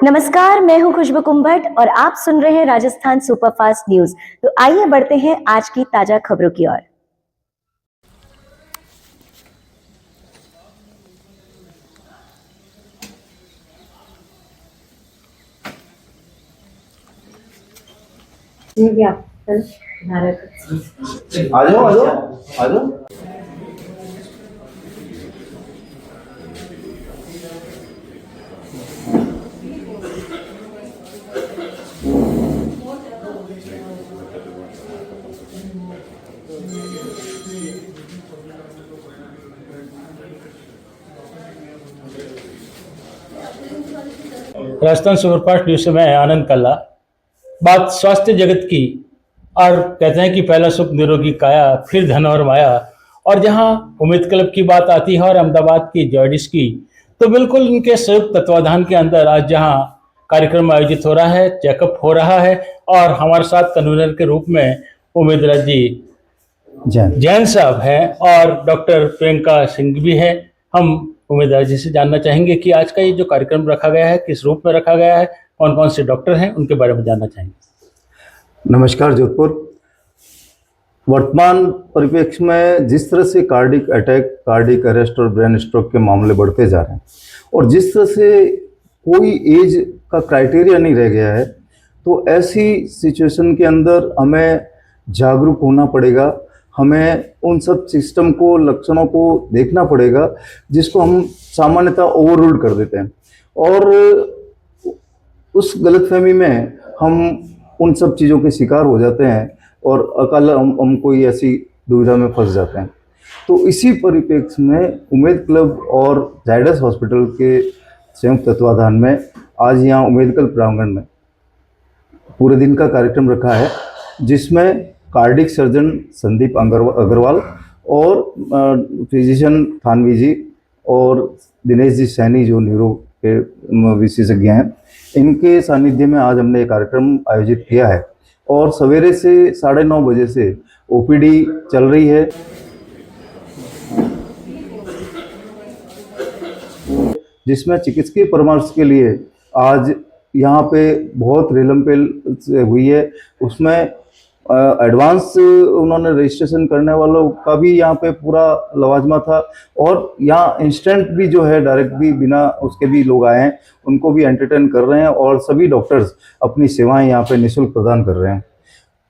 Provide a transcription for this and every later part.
नमस्कार, मैं हूं खुशबू कुंभट और आप सुन रहे हैं राजस्थान सुपरफास्ट न्यूज। तो आइए बढ़ते हैं आज की ताजा खबरों की ओर। आ जाओ आ जाओ आ जाओ। राजस्थान सुपरफास्ट न्यूज से मैं आनंद कल्ला। बात स्वास्थ्य जगत की, और कहते हैं कि पहला सुख निरोगी काया, फिर धन और माया। और जहां उम्मीद क्लब की बात आती है और अहमदाबाद की जॉयडिस की, तो बिल्कुल इनके संयुक्त तत्वाधान के अंदर आज जहां कार्यक्रम आयोजित हो रहा है, चेकअप हो रहा है, और हमारे साथ कन्वीनर के रूप में उम्मीद राज जी जैन साहब हैं और डॉक्टर प्रियंका सिंह भी है। हम उम्मीदवार जी से जानना चाहेंगे कि आज का ये जो कार्यक्रम रखा गया है किस रूप में रखा गया है, कौन कौन से डॉक्टर हैं, उनके बारे में जानना चाहेंगे। नमस्कार जोधपुर। वर्तमान परिप्रेक्ष्य में जिस तरह से कार्डिक अटैक, कार्डिक अरेस्ट और ब्रेन स्ट्रोक के मामले बढ़ते जा रहे हैं और जिस तरह से कोई एज का क्राइटेरिया नहीं रह गया है, तो ऐसी सिचुएशन के अंदर हमें जागरूक होना पड़ेगा। हमें उन सब सिस्टम को, लक्षणों को देखना पड़ेगा जिसको हम सामान्यतः ओवररूल कर देते हैं, और उस गलतफहमी में हम उन सब चीज़ों के शिकार हो जाते हैं और अकाल हम कोई ऐसी दुविधा में फंस जाते हैं। तो इसी परिप्रेक्ष्य में उम्मीद क्लब और जायडस हॉस्पिटल के संयुक्त तत्वाधान में आज यहाँ उम्मीद क्लब प्रांगण में पूरे दिन का कार्यक्रम रखा है, जिसमें कार्डिक सर्जन संदीप अग्रवाल और फिजिशियन थानवी जी और दिनेश जी सैनी जो न्यूरो के विशेषज्ञ हैं, इनके सानिध्य में आज हमने ये कार्यक्रम आयोजित किया है। और सवेरे से 9:30 बजे से ओपीडी चल रही है, जिसमें चिकित्सकीय परामर्श के लिए आज यहाँ पे बहुत रेलमपेल हुई है। उसमें एडवांस उन्होंने रजिस्ट्रेशन करने वालों का भी यहाँ पे पूरा लवाजमा था, और यहाँ इंस्टेंट भी जो है डायरेक्ट भी बिना उसके भी लोग आए हैं, उनको भी एंटरटेन कर रहे हैं, और सभी डॉक्टर्स अपनी सेवाएं यहाँ पे निःशुल्क प्रदान कर रहे हैं।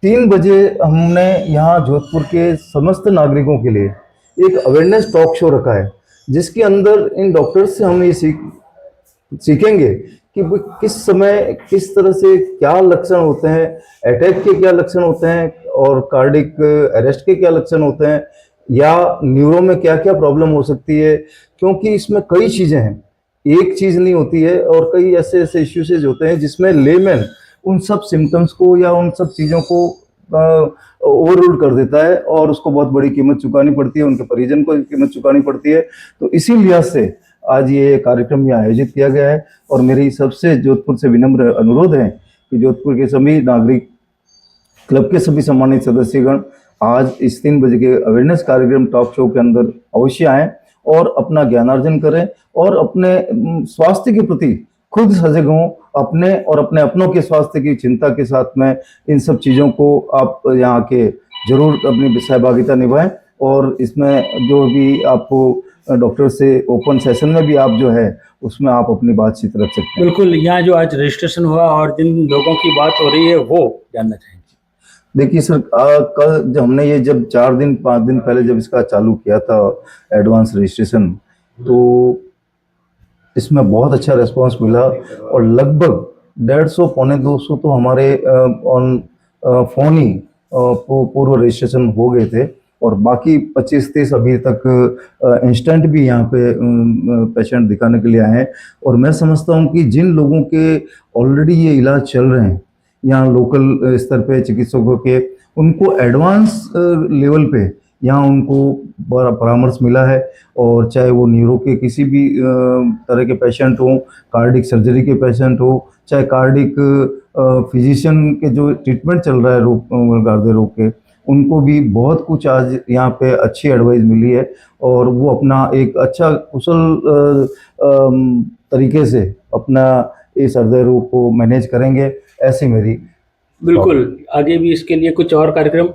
3 बजे हमने यहाँ जोधपुर के समस्त नागरिकों के लिए एक अवेयरनेस टॉक शो रखा है, जिसके अंदर इन डॉक्टर्स से हम ये सीखेंगे कि किस समय किस तरह से क्या लक्षण होते हैं, अटैक के क्या लक्षण होते हैं, और कार्डिक अरेस्ट के क्या लक्षण होते हैं, या न्यूरो में क्या क्या प्रॉब्लम हो सकती है। क्योंकि इसमें कई चीज़ें हैं, एक चीज़ नहीं होती है, और कई ऐसे ऐसे इश्यूज होते हैं जिसमें लेमैन उन सब सिम्टम्स को या उन सब चीज़ों को ओवररूल कर देता है, और उसको बहुत बड़ी कीमत चुकानी पड़ती है, उनके परिजन को कीमत चुकानी पड़ती है। तो इसी लिहाज से आज ये कार्यक्रम यहाँ आयोजित किया गया है, और मेरी सबसे जोधपुर से विनम्र अनुरोध है कि जोधपुर के सभी नागरिक, क्लब के सभी सम्मानित सदस्यगण आज इस 3 बजे के अवेयरनेस कार्यक्रम टॉक शो के अंदर अवश्य आएँ और अपना ज्ञानार्जन करें, और अपने स्वास्थ्य के प्रति खुद सजग हों, अपने और अपने अपनों के स्वास्थ्य की चिंता के साथ में इन सब चीज़ों को आप यहाँ के जरूर अपनी सहभागिता निभाएं। और इसमें जो भी आपको डॉक्टर से ओपन सेशन में भी आप जो है उसमें आप अपनी बातचीत रख सकते हैं। बिल्कुल, यहाँ जो आज रजिस्ट्रेशन हुआ और जिन लोगों की बात हो रही है वो जानना चाहेंगे। देखिए सर, कल जब हमने ये जब 4 दिन 5 दिन पहले जब इसका चालू किया था एडवांस रजिस्ट्रेशन, तो इसमें बहुत अच्छा रिस्पांस मिला, और लगभग 150 पौने 200 तो हमारे ऑन फोन ही पूर्व रजिस्ट्रेशन हो गए थे, और बाकी 25-30 अभी तक इंस्टेंट भी यहाँ पे पेशेंट दिखाने के लिए आए हैं। और मैं समझता हूँ कि जिन लोगों के ऑलरेडी ये इलाज चल रहे हैं यहाँ लोकल स्तर पे चिकित्सकों के, उनको एडवांस लेवल पे यहाँ उनको बड़ा परामर्श मिला है, और चाहे वो न्यूरो के किसी भी तरह के पेशेंट हों, कार्डिक सर्जरी के पेशेंट हो, चाहे कार्डिक फिजिशियन के जो ट्रीटमेंट चल रहा है हृदय रोग के, उनको भी बहुत कुछ आज यहाँ पे अच्छी एडवाइस मिली है, और वो अपना एक अच्छा कुशल तरीके से अपना इस हृदय रोग को मैनेज करेंगे, ऐसी मेरी। बिल्कुल, आगे भी इसके लिए कुछ और कार्यक्रम?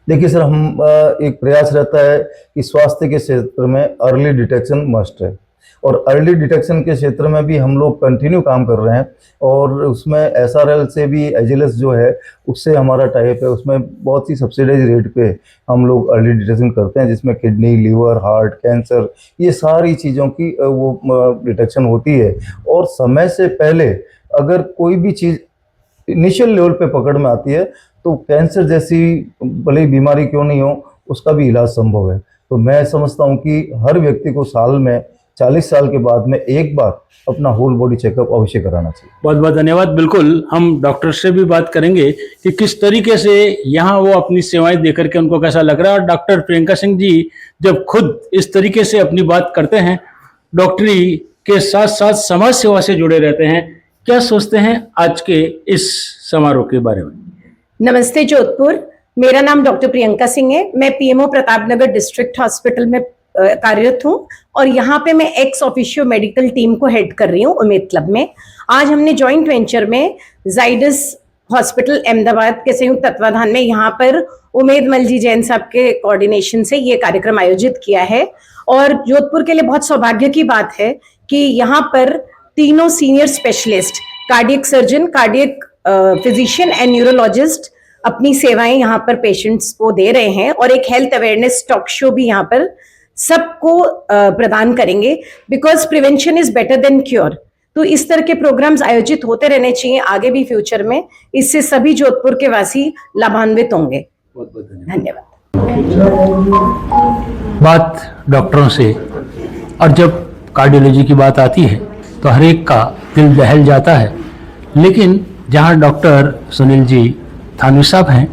देखिए सर, हम एक प्रयास रहता है कि स्वास्थ्य के क्षेत्र में अर्ली डिटेक्शन मस्ट है, और अर्ली डिटेक्शन के क्षेत्र में भी हम लोग कंटिन्यू काम कर रहे हैं, और उसमें SRL से भी एजिलस जो है उससे हमारा टाइप है, उसमें बहुत सी सब्सिडाइज रेट पे हम लोग अर्ली डिटेक्शन करते हैं, जिसमें किडनी, लीवर, हार्ट, कैंसर, ये सारी चीज़ों की वो डिटेक्शन होती है। और समय से पहले अगर कोई भी चीज़ इनिशियल लेवल पे पकड़ में आती है तो कैंसर जैसी भले ही बीमारी क्यों नहीं हो, उसका भी इलाज संभव है। तो मैं समझता हूँ कि हर व्यक्ति को साल में 40 साल के बाद में एक बार अपना होल बॉडी चेकअप अवश्य कराना चाहिए। बहुत बहुत धन्यवाद। बिल्कुल, हम डॉक्टर से भी बात करेंगे कि किस तरीके से यहाँ वो अपनी सेवाएं देकर के उनको कैसा लग रहा है। और डॉक्टर प्रियंका सिंह जी जब खुद इस तरीके से अपनी बात करते हैं, डॉक्टरी के साथ साथ समाज सेवा से जुड़े रहते हैं, क्या सोचते हैं आज के इस समारोह के बारे में? नमस्ते जोधपुर, मेरा नाम डॉक्टर प्रियंका सिंह है। मैं PMO प्रतापनगर डिस्ट्रिक्ट हॉस्पिटल में कार्यरत हूँ, और यहाँ पे मैं एक्स ऑफिशियो मेडिकल टीम को हेड कर रही हूँ उमेद क्लब में। आज हमने जॉइंट वेंचर में जाइडस हॉस्पिटल अहमदाबाद के संयुक्त तत्वाधान में यहाँ पर उमेद मलजी जैन साहब के कोऑर्डिनेशन से ये कार्यक्रम आयोजित किया है। और जोधपुर के लिए बहुत सौभाग्य की बात है कि यहाँ पर तीनों senior specialist, cardiac surgeon, cardiac physician and neurologist अपनी सेवाएं यहाँ पर पेशेंट्स को दे रहे हैं, और एक हेल्थ अवेयरनेस टॉक शो भी यहाँ पर सबको प्रदान करेंगे, because prevention is better than cure. तो इस तरह के प्रोग्राम्स आयोजित होते रहने चाहिए आगे भी फ्यूचर में, इससे सभी जोधपुर के वासी लाभान्वित होंगे। बहुत बहुत धन्यवाद। बात डॉक्टरों से, और जब कार्डियोलॉजी की बात आती है तो हर एक का दिल दहल जाता है, लेकिन जहाँ डॉक्टर सुनील जी थानवी साहब हैं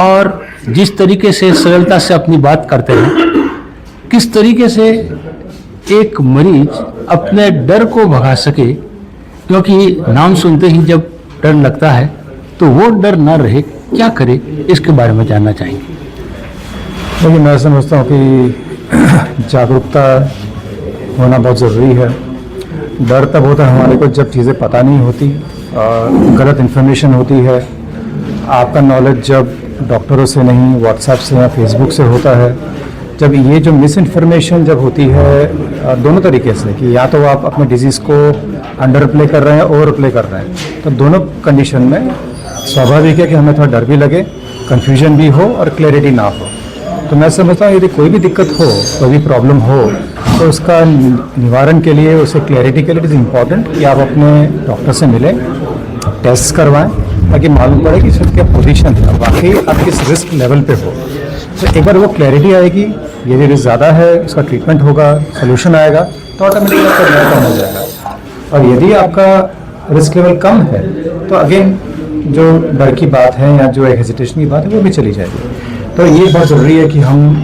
और जिस तरीके से सरलता से अपनी बात करते हैं, किस तरीके से एक मरीज अपने डर को भगा सके, क्योंकि नाम सुनते ही जब डर लगता है तो वो डर ना रहे, क्या करे, इसके बारे में जानना चाहेंगे। देखिए, मैं समझता हूँ कि जागरूकता होना बहुत ज़रूरी है। डर तब होता है हमारे को जब चीज़ें पता नहीं होती, गलत इन्फॉर्मेशन होती है। आपका नॉलेज जब डॉक्टरों से नहीं, व्हाट्सएप से या फेसबुक से होता है, जब ये जो मिस इन्फॉर्मेशन जब होती है दोनों तरीके से, कि या तो आप अपने डिजीज़ को अंडर प्ले कर रहे हैं, ओवर प्ले कर रहे हैं, तो दोनों कंडीशन में स्वाभाविक है कि हमें थोड़ा डर भी लगे, कन्फ्यूजन भी हो और क्लैरिटी ना हो। तो मैं समझता हूँ यदि कोई भी दिक्कत हो, कोई भी प्रॉब्लम हो, तो उसका निवारण के लिए, उसे क्लैरिटी के लिए इट इज़ इम्पॉर्टेंट कि आप अपने डॉक्टर से मिलें, टेस्ट करवाएं, ताकि मालूम पड़े कि इसका क्या पोजीशन है, वाकई आप किस रिस्क लेवल पे हो। तो एक बार वो क्लैरिटी आएगी, यदि रिस्क ज़्यादा है, उसका ट्रीटमेंट होगा, सोल्यूशन आएगा, तो ऑटोमेटिकली आपका इलाज कम हो जाएगा। और यदि आपका रिस्क लेवल कम है, तो अगेन जो डर की बात है या जो एक हेजिटेशन की बात है वो भी चली जाएगी। तो ये बहुत ज़रूरी है कि हम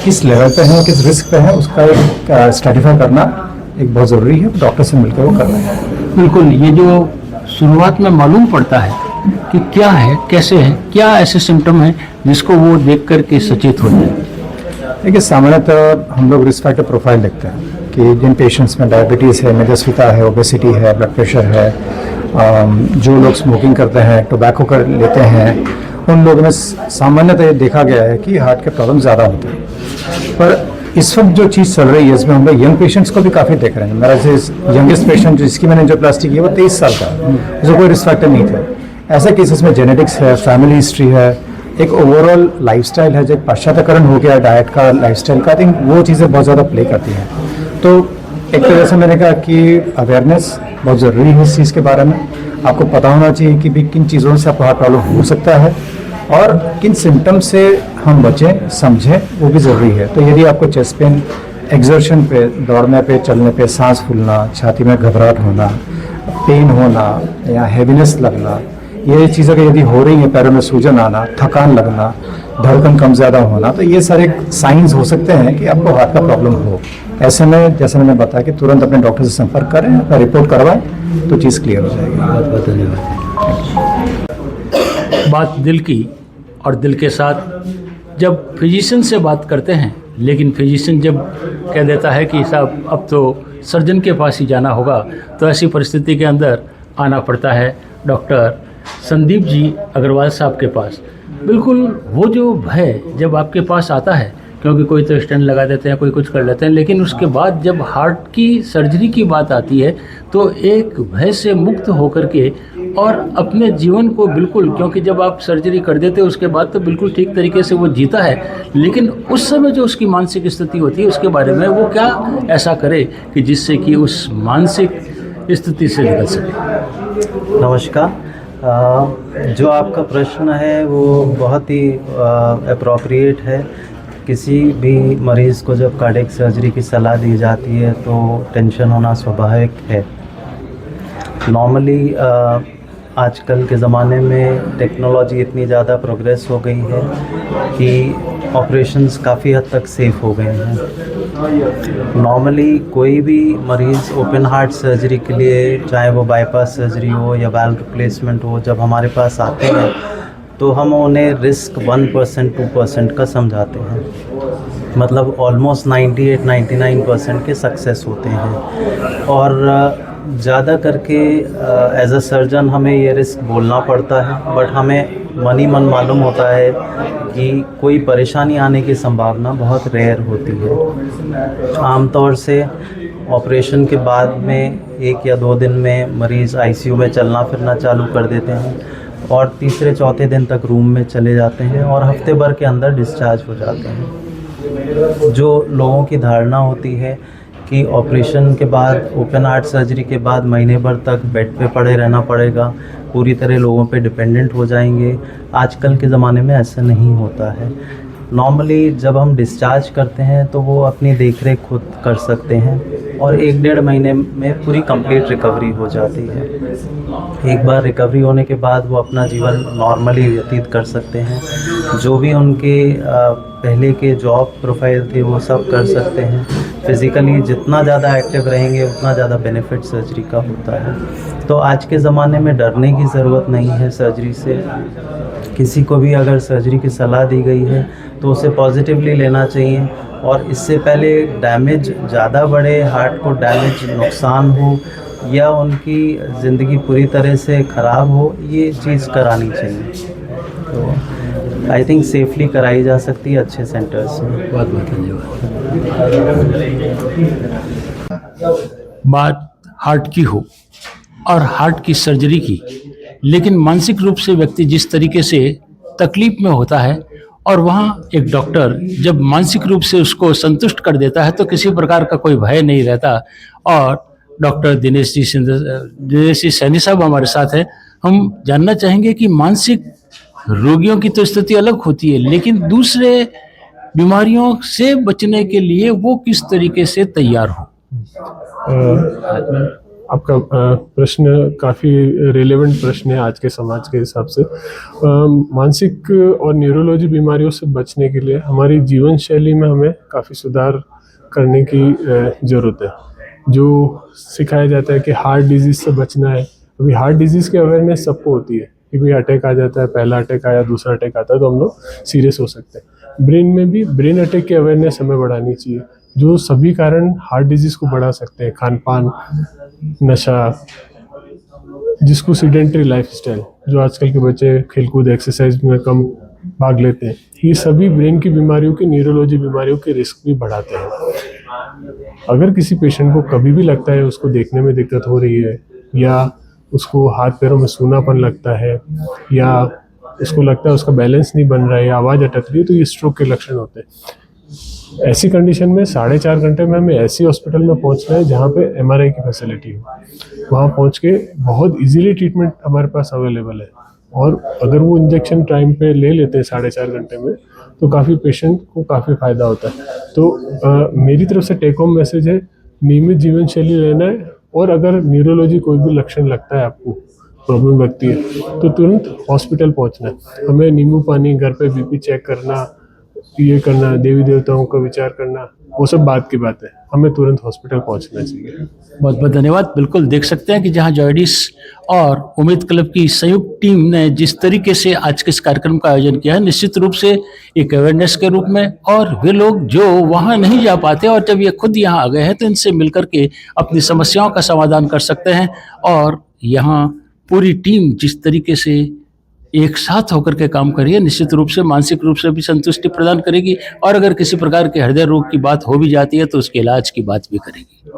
किस लेवल पे हैं, किस रिस्क पे हैं, उसका एक स्ट्रेटिफाई करना एक बहुत ज़रूरी है। डॉक्टर से मिलकर वो करना है। बिल्कुल, ये जो शुरुआत में मालूम पड़ता है कि क्या है, कैसे है, क्या ऐसे सिम्टम है जिसको वो देख करके सचेत हो जाए। देखिए, सामान्यतः हम लोग रिस्क फैक्टर प्रोफाइल देखते हैं कि जिन पेशेंट्स में डायबिटीज़ है, मेजस्फीता है, ओबेसिटी है, ब्लड प्रेशर है, जो लोग स्मोकिंग करते हैं, टोबैको कर लेते हैं, उन लोगों में सामान्यतः ये देखा गया है कि हार्ट के प्रॉब्लम ज़्यादा होते हैं। पर इस वक्त जो चीज़ चल रही है, इसमें हम लोग यंग पेशेंट्स को भी काफ़ी देख रहे हैं। मेरा यंगेस्ट पेशेंट जिसकी मैंने एंजियोप्लास्टी की है वो 23 साल का है, उसको कोई रिस्क फैक्टर नहीं थे। ऐसे केसेस में जेनेटिक्स है, फैमिली हिस्ट्री है, एक ओवरऑल लाइफस्टाइल है, जो पाश्चात्यकरण हो गया डाइट का, लाइफस्टाइल का, आई थिंक वो चीज़ें बहुत ज़्यादा प्ले करती हैं। तो एक तरह से मैंने कहा कि अवेयरनेस बहुत ज़रूरी है इस चीज़ के बारे में। आपको पता होना चाहिए कि भी किन चीज़ों से आपको हार्ट प्रॉब्लम हो सकता है और किन सिम्टम से हम बचें, समझें, वो भी ज़रूरी है। तो यदि आपको चेस्ट पेन, एक्सर्शन पे, दौड़ने पे, चलने पे सांस फूलना, छाती में घबराहट होना, पेन होना या हैवीनेस लगना, ये चीज़ें यदि हो रही हैं, पैरों में सूजन आना, थकान लगना, धड़कन कम ज़्यादा होना, तो ये सारे साइंस हो सकते हैं कि आपको हार्ट का प्रॉब्लम हो। ऐसे में जैसे मैंने बताया कि तुरंत अपने डॉक्टर से संपर्क करें, अपना रिपोर्ट करवाएं, तो चीज़ क्लियर हो जाएगी। बहुत बहुत धन्यवाद। बात दिल की, और दिल के साथ जब फिजिशियन से बात करते हैं, लेकिन फिजिशियन जब कह देता है कि साहब अब तो सर्जन के पास ही जाना होगा, तो ऐसी परिस्थिति के अंदर आना पड़ता है डॉक्टर संदीप जी अग्रवाल साहब के पास। बिल्कुल वो जो भय जब आपके पास आता है, क्योंकि कोई तो स्टेंट लगा देते हैं, कोई कुछ कर लेते हैं, लेकिन उसके बाद जब हार्ट की सर्जरी की बात आती है तो एक भय से मुक्त होकर के और अपने जीवन को बिल्कुल, क्योंकि जब आप सर्जरी कर देते हैं उसके बाद तो बिल्कुल ठीक तरीके से वो जीता है, लेकिन उस समय जो उसकी मानसिक स्थिति होती है उसके बारे में वो क्या ऐसा करे कि जिससे कि उस मानसिक स्थिति से निकल सके। नमस्कार। जो आपका प्रश्न है वो बहुत ही अप्रोप्रिएट है। किसी भी मरीज़ को जब कार्डियक सर्जरी की सलाह दी जाती है तो टेंशन होना स्वाभाविक है। नॉर्मली आजकल के ज़माने में टेक्नोलॉजी इतनी ज़्यादा प्रोग्रेस हो गई है कि ऑपरेशंस काफ़ी हद तक सेफ़ हो गए हैं। नॉर्मली कोई भी मरीज़ ओपन हार्ट सर्जरी के लिए, चाहे वो बाईपास सर्जरी हो या वाल्व रिप्लेसमेंट हो, जब हमारे पास आते हैं तो हम उन्हें रिस्क 1% 2% का समझाते हैं। मतलब ऑलमोस्ट 98-99% के सक्सेस होते हैं। और ज़्यादा करके एज अ सर्जन हमें ये रिस्क बोलना पड़ता है, बट हमें मन ही मन मालूम होता है कि कोई परेशानी आने की संभावना बहुत रेयर होती है। आमतौर से ऑपरेशन के बाद में 1 या 2 दिन में मरीज़ आईसीयू में चलना फिरना चालू कर देते हैं और तीसरे चौथे दिन तक रूम में चले जाते हैं और हफ्ते भर के अंदर डिस्चार्ज हो जाते हैं। जो लोगों की धारणा होती है कि ऑपरेशन के बाद, ओपन हार्ट सर्जरी के बाद महीने भर तक बेड पे पड़े रहना पड़ेगा, पूरी तरह लोगों पे डिपेंडेंट हो जाएंगे, आजकल के ज़माने में ऐसा नहीं होता है। नॉर्मली जब हम डिस्चार्ज करते हैं तो वो अपनी देखरेख खुद कर सकते हैं और 1-1.5 महीने में पूरी कंप्लीट रिकवरी हो जाती है। एक बार रिकवरी होने के बाद वो अपना जीवन नॉर्मली व्यतीत कर सकते हैं। जो भी उनके पहले के जॉब प्रोफाइल थे वो सब कर सकते हैं। फिज़िकली जितना ज़्यादा एक्टिव रहेंगे उतना ज़्यादा बेनिफिट सर्जरी का होता है। तो आज के ज़माने में डरने की ज़रूरत नहीं है सर्जरी से। किसी को भी अगर सर्जरी की सलाह दी गई है तो उसे पॉजिटिवली लेना चाहिए और इससे पहले डैमेज ज़्यादा बढ़े, हार्ट को डैमेज, नुकसान हो या उनकी ज़िंदगी पूरी तरह से ख़राब हो, ये चीज़ करानी चाहिए। तो आई थिंक सेफली कराई जा सकती है अच्छे सेंटर्स में। बहुत बहुत धन्यवाद। बात हार्ट की हो और हार्ट की सर्जरी की, लेकिन मानसिक रूप से व्यक्ति जिस तरीके से तकलीफ में होता है और वहाँ एक डॉक्टर जब मानसिक रूप से उसको संतुष्ट कर देता है तो किसी प्रकार का कोई भय नहीं रहता। और डॉक्टर दिनेश जी सैनी साहब हमारे साथ हैं। हम जानना चाहेंगे कि मानसिक रोगियों की तो स्थिति अलग होती है, लेकिन दूसरे बीमारियों से बचने के लिए वो किस तरीके से तैयार हो। आपका प्रश्न काफ़ी रेलेवेंट प्रश्न है आज के समाज के हिसाब से। मानसिक और न्यूरोलॉजी बीमारियों से बचने के लिए हमारी जीवन शैली में हमें काफ़ी सुधार करने की ज़रूरत है। जो सिखाया जाता है कि हार्ट डिजीज़ से बचना है, अभी हार्ट डिजीज़ की अवेयरनेस सबको होती है कि भाई अटैक आ जाता है, पहला अटैक आया, दूसरा अटैक आता है तो हम लोग सीरियस हो सकते हैं। ब्रेन में भी ब्रेन अटैक की अवेयरनेस हमें बढ़ानी चाहिए। जो सभी कारण हार्ट डिजीज़ को बढ़ा सकते हैं, खान पान, नशा, जिसको सीडेंटरी लाइफस्टाइल, जो आजकल के बच्चे खेलकूद एक्सरसाइज में कम भाग लेते हैं, ये सभी ब्रेन की बीमारियों की, न्यूरोलॉजी बीमारियों के रिस्क भी बढ़ाते हैं। अगर किसी पेशेंट को कभी भी लगता है उसको देखने में दिक्कत हो रही है या उसको हाथ पैरों में सूनापन लगता है या उसको लगता है उसका बैलेंस नहीं बन रहा है या आवाज़ अटक रही है, तो ये स्ट्रोक के लक्षण होते हैं। ऐसी कंडीशन में 4.5 घंटे में हमें ऐसी हॉस्पिटल में पहुंचना है जहाँ पे MRI की फैसिलिटी हो। वहाँ पहुँच के बहुत इजीली ट्रीटमेंट हमारे पास अवेलेबल है और अगर वो इंजेक्शन टाइम पे ले लेते हैं 4.5 घंटे में तो काफ़ी पेशेंट को काफ़ी फ़ायदा होता है। तो मेरी तरफ से टेक होम मैसेज है, नियमित जीवन शैली लेना है और अगर न्यूरोलॉजी कोई भी लक्षण लगता है, आपको प्रॉब्लम लगती है, तो तुरंत हॉस्पिटल पहुंचना है। हमें नींबू पानी, घर पे BP चेक करना ये करना, देवी देवताओं का विचार करना, वो सब बात की बात है, हमें तुरंत हॉस्पिटल पहुंचना चाहिए। बहुत बहुत धन्यवाद। बिल्कुल देख सकते हैं कि जहां जॉयडिस और उम्मीद क्लब की संयुक्त टीम ने जिस तरीके से आज के इस कार्यक्रम का आयोजन किया है, निश्चित रूप से एक अवेयरनेस के रूप में, और वे लोग जो वहां नहीं जा पाते और जब ये खुद यहाँ आ गए हैं तो इनसे मिलकर के अपनी समस्याओं का समाधान कर सकते हैं। और यहाँ पूरी टीम जिस तरीके से एक साथ होकर के काम करिए, निश्चित रूप से मानसिक रूप से भी संतुष्टि प्रदान करेगी, और अगर किसी प्रकार के हृदय रोग की बात हो भी जाती है तो उसके इलाज की बात भी करेगी।